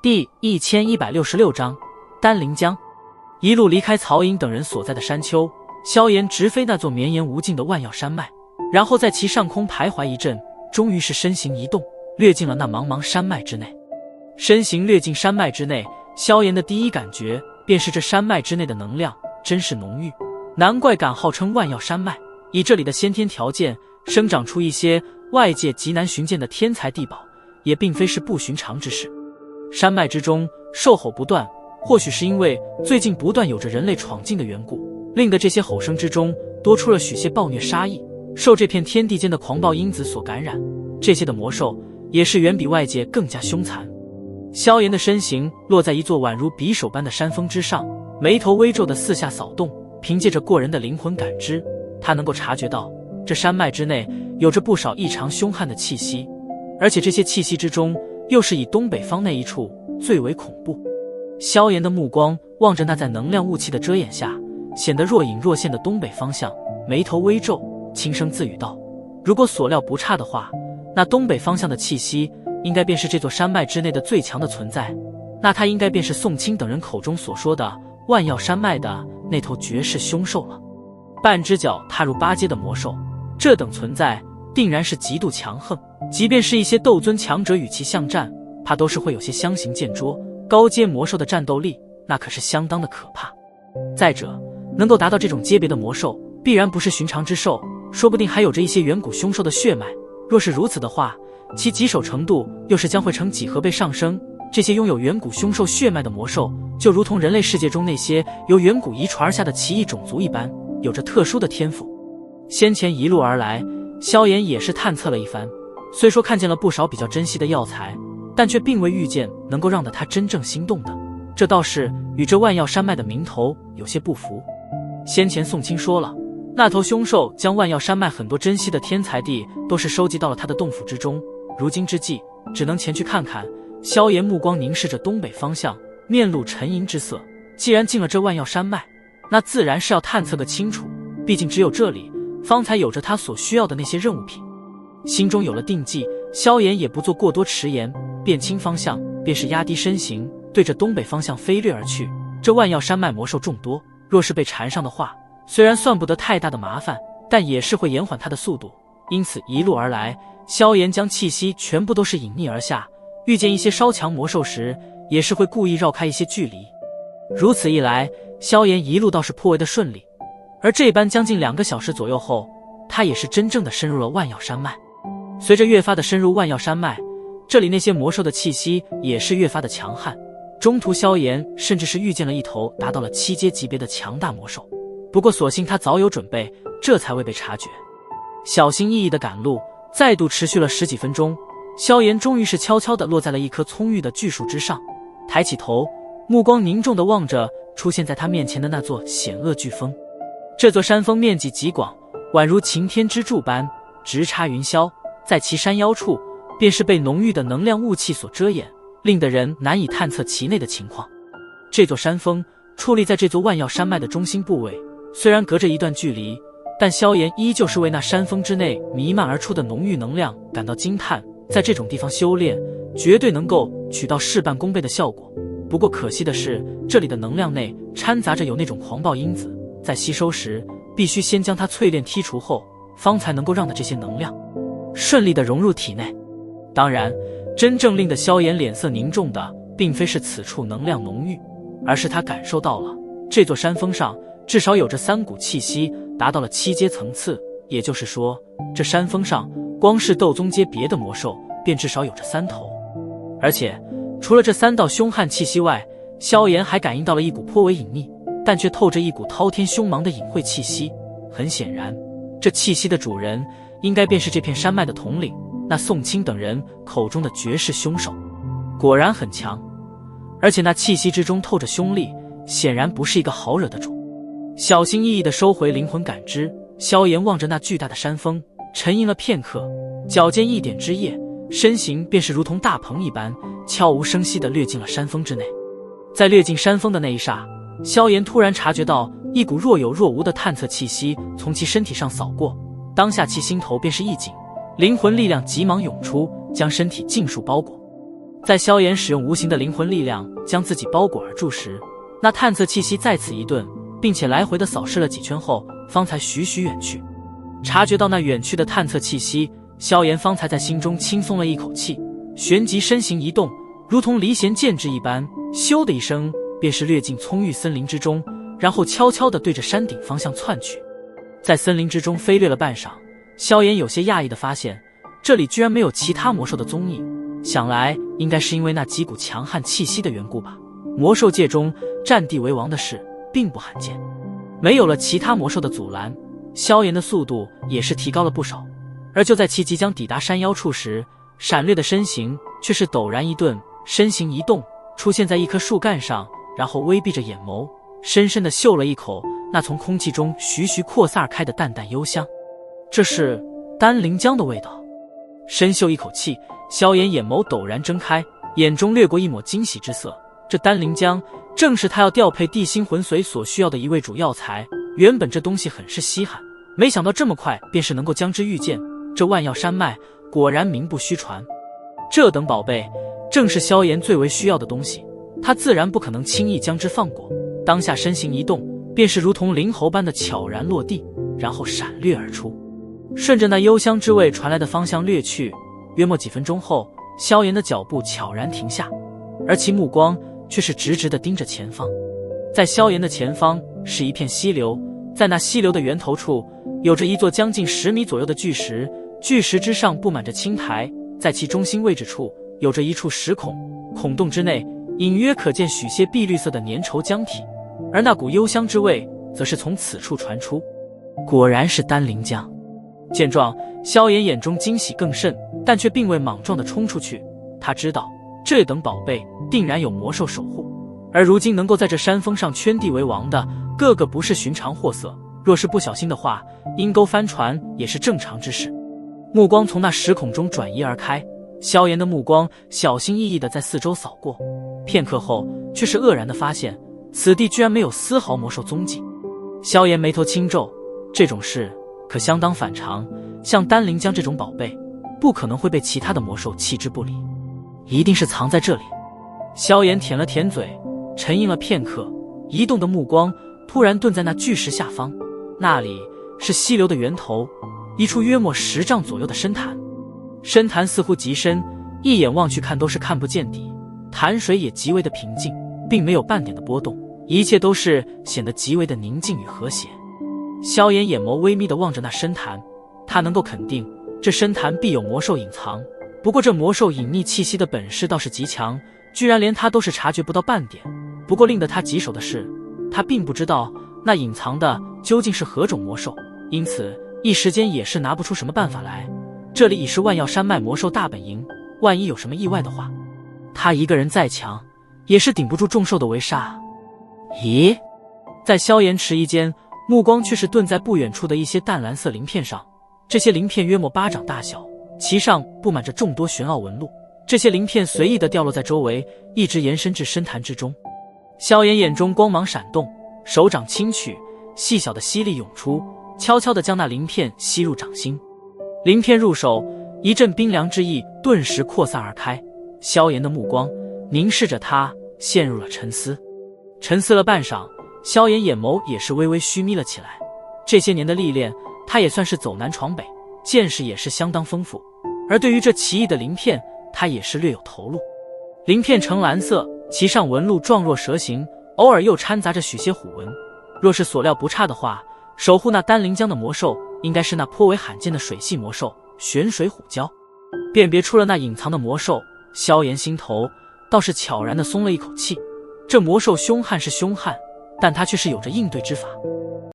第1166章丹陵江。一路离开曹营等人所在的山丘，萧炎直飞那座绵延无尽的万药山脉，然后在其上空徘徊一阵，终于是身形一动，掠进了那茫茫山脉之内。身形掠进山脉之内，萧炎的第一感觉便是这山脉之内的能量真是浓郁，难怪敢号称万药山脉。以这里的先天条件，生长出一些外界极难寻见的天材地宝，也并非是不寻常之事。山脉之中兽吼不断，或许是因为最近不断有着人类闯进的缘故，令得这些吼声之中多出了许些暴虐杀意，受这片天地间的狂暴因子所感染。这些的魔兽也是远比外界更加凶残。萧炎的身形落在一座宛如匕首般的山峰之上，眉头微皱的四下扫动，凭借着过人的灵魂感知，他能够察觉到这山脉之内有着不少异常凶悍的气息，而且这些气息之中又是以东北方那一处最为恐怖。萧炎的目光望着那在能量雾气的遮掩下显得若隐若现的东北方向，眉头微皱，轻声自语道：如果所料不差的话，那东北方向的气息应该便是这座山脉之内的最强的存在，那他应该便是宋清等人口中所说的万药山脉的那头绝世凶兽了。半只脚踏入8阶的魔兽，这等存在定然是极度强横，即便是一些斗尊强者与其相战，怕都是会有些相形见拙。高阶魔兽的战斗力那可是相当的可怕。再者，能够达到这种阶别的魔兽必然不是寻常之兽，说不定还有着一些远古凶兽的血脉。若是如此的话，其棘手程度又是将会成几何倍上升。这些拥有远古凶兽血脉的魔兽，就如同人类世界中那些由远古遗传而下的奇异种族一般，有着特殊的天赋。先前一路而来，萧炎也是探测了一番，虽说看见了不少比较珍惜的药材，但却并未遇见能够让得他真正心动的，这倒是与这万药山脉的名头有些不符。先前宋清说了，那头凶兽将万药山脉很多珍稀的天材地都是收集到了他的洞府之中，如今之计只能前去看看。萧炎目光凝视着东北方向，面露沉吟之色。既然进了这万药山脉，那自然是要探测个清楚，毕竟只有这里方才有着他所需要的那些任务品。心中有了定计，萧炎也不做过多迟延，变清方向，便是压低身形，对着东北方向飞掠而去。这万药山脉魔兽众多，若是被缠上的话，虽然算不得太大的麻烦，但也是会延缓他的速度。因此一路而来，萧炎将气息全部都是隐匿而下，遇见一些稍强魔兽时，也是会故意绕开一些距离。如此一来，萧炎一路倒是颇为的顺利。而这般将近2个小时左右后，他也是真正的深入了万药山脉。随着越发的深入万药山脉，这里那些魔兽的气息也是越发的强悍。中途萧炎甚至是遇见了一头达到了7阶级别的强大魔兽，不过所幸他早有准备，这才未被察觉。小心翼翼的赶路再度持续了10几分钟，萧炎终于是悄悄地落在了一棵葱郁的巨树之上，抬起头，目光凝重地望着出现在他面前的那座险恶巨峰。这座山峰面积极广，宛如擎天之柱般直插云霄，在其山腰处便是被浓郁的能量雾气所遮掩，令得人难以探测其内的情况。这座山峰矗立在这座万药山脉的中心部位，虽然隔着一段距离，但萧炎依旧是为那山峰之内弥漫而出的浓郁能量感到惊叹。在这种地方修炼，绝对能够取到事半功倍的效果。不过可惜的是，这里的能量内掺杂着有那种狂暴因子，在吸收时必须先将它淬炼剔除后，方才能够让的这些能量顺利地融入体内。当然，真正令得萧炎脸色凝重的并非是此处能量浓郁，而是他感受到了这座山峰上至少有着3股气息达到了7阶层次，也就是说，这山峰上光是斗宗阶别的魔兽便至少有着3头。而且除了这3道凶悍气息外，萧炎还感应到了一股颇为隐秘但却透着一股滔天凶芒的隐晦气息。很显然，这气息的主人应该便是这片山脉的统领，那宋清等人口中的绝世凶手。果然很强，而且那气息之中透着凶戾，显然不是一个好惹的主。小心翼翼地收回灵魂感知，萧炎望着那巨大的山峰，沉吟了片刻，脚尖一点之液，身形便是如同大鹏一般，悄无声息地掠进了山峰之内。在掠进山峰的那一刹，萧炎突然察觉到一股若有若无的探测气息从其身体上扫过，当下其心头便是一紧，灵魂力量急忙涌出，将身体尽数包裹。在萧炎使用无形的灵魂力量将自己包裹而住时，那探测气息再次一顿，并且来回的扫视了几圈后，方才徐徐远去。察觉到那远去的探测气息，萧炎方才在心中轻松了一口气，旋即身形一动，如同离弦箭之一般，咻的一声便是掠进葱郁森林之中，然后悄悄地对着山顶方向窜去。在森林之中飞掠了半晌，萧炎有些讶异地发现，这里居然没有其他魔兽的踪影，想来应该是因为那几股强悍气息的缘故吧。魔兽界中占地为王的事并不罕见，没有了其他魔兽的阻拦，萧炎的速度也是提高了不少。而就在其即将抵达山腰处时，闪掠的身形却是陡然一顿，身形一动，出现在一棵树干上，然后微闭着眼眸，深深地嗅了一口那从空气中徐徐扩散而开的淡淡幽香。这是丹灵浆的味道。深嗅一口气，萧炎眼眸陡然睁开，眼中掠过一抹惊喜之色。这丹灵浆正是他要调配地心魂髓所需要的一味主药材，原本这东西很是稀罕，没想到这么快便是能够将之遇见，这万药山脉果然名不虚传。这等宝贝正是萧炎最为需要的东西，他自然不可能轻易将之放过。当下身形一动，便是如同灵猴般的悄然落地，然后闪掠而出，顺着那幽香之味传来的方向掠去。约莫几分钟后，萧炎的脚步悄然停下，而其目光却是直直地盯着前方。在萧炎的前方是一片溪流，在那溪流的源头处有着一座将近10米左右的巨石，巨石之上布满着青苔，在其中心位置处有着一处石孔，孔洞之内隐约可见许些碧绿色的粘稠浆体，而那股幽香之味则是从此处传出。果然是丹灵浆。见状，萧炎眼中惊喜更甚，但却并未莽撞地冲出去。他知道这等宝贝定然有魔兽守护，而如今能够在这山峰上圈地为王的，个个不是寻常货色，若是不小心的话，阴沟翻船也是正常之事。目光从那石孔中转移而开，萧炎的目光小心翼翼地在四周扫过，片刻后却是愕然地发现，此地居然没有丝毫魔兽踪迹。萧炎眉头轻皱，这种事可相当反常，像丹灵浆这种宝贝，不可能会被其他的魔兽弃之不理，一定是藏在这里。萧炎舔了舔嘴，沉吟了片刻，移动的目光突然顿在那巨石下方，那里是溪流的源头，一处约莫10丈左右的深潭。深潭似乎极深，一眼望去看都是看不见底，潭水也极为的平静，并没有半点的波动，一切都是显得极为的宁静与和谐。萧炎眼眸微眯地望着那深潭，他能够肯定这深潭必有魔兽隐藏，不过这魔兽隐匿气息的本事倒是极强，居然连他都是察觉不到半点。不过令得他棘手的是，他并不知道那隐藏的究竟是何种魔兽，因此一时间也是拿不出什么办法来。这里已是万药山脉魔兽大本营，万一有什么意外的话，他一个人再强也是顶不住众兽的围杀。咦，在萧炎迟疑间，目光却是顿在不远处的一些淡蓝色鳞片上，这些鳞片约莫巴掌大小，其上布满着众多玄奥纹路，这些鳞片随意地掉落在周围，一直延伸至深潭之中。萧炎眼中光芒闪动，手掌轻取，细小的吸力涌出，悄悄地将那鳞片吸入掌心。鳞片入手，一阵冰凉之意顿时扩散而开，萧炎的目光凝视着他，陷入了沉思。沉思了半晌，萧炎眼眸也是微微虚眯了起来。这些年的历练，他也算是走南闯北，见识也是相当丰富，而对于这奇异的鳞片，他也是略有头路。鳞片呈蓝色，其上纹路状若蛇形，偶尔又掺杂着许些虎纹。若是所料不差的话，守护那丹灵浆的魔兽应该是那颇为罕见的水系魔兽玄水虎蛟。辨别出了那隐藏的魔兽，萧炎心头倒是悄然地松了一口气。这魔兽凶悍是凶悍，但他却是有着应对之法。